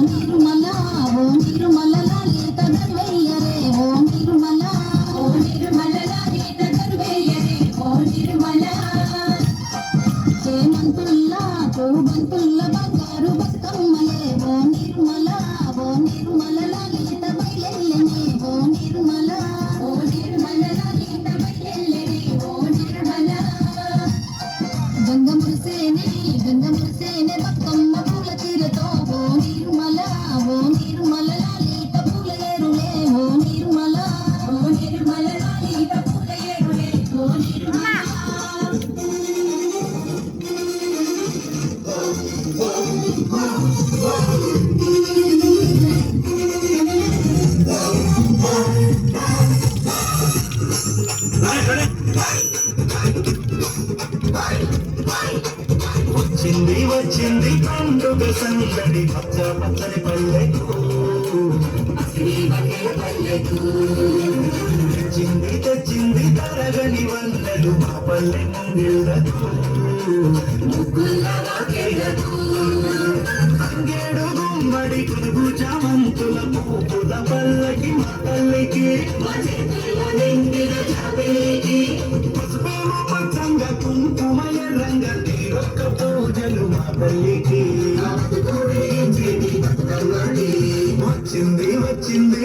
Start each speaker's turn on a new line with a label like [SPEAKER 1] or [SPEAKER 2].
[SPEAKER 1] నిర్మల ఓ నిర్మల లాలిత గర్వయ్యరే ఓ నిర్మల లాలిత గర్వయ్యరే ఓ నిర్మల చేమంతుల్లా పూబంతుల్ల బంగారు బతుకమ్మలే ఓ నిర్మల లాలిత బయలెల్లెనే ఓ నిర్మల లాలిత బయలెల్లెనే ఓ నిర్మల గంగమురిసేనే బతుకమ్మ పూల తీరతో ఓ నిర్మల లాలిత పూల ఏరులే ఓ నిర్మల లాలిత పూల ఏరులే ఓ నిర్మల
[SPEAKER 2] వచ్చింది పండుగ సందడి పచ్చ పచ్చని పల్లెకు తెచ్చింది తరగని వన్నెలు మా పల్లె ముంగిళ్ళకు అంగేడు గుమ్మడి కురుగు చామంతుల పూపుల పల్లకి మా తల్లికి పసుపేమో పచ్చంగా కుంకుమ ఎర్రంగా తీరొక్క పూజలు మా తల్లికి వచ్చింది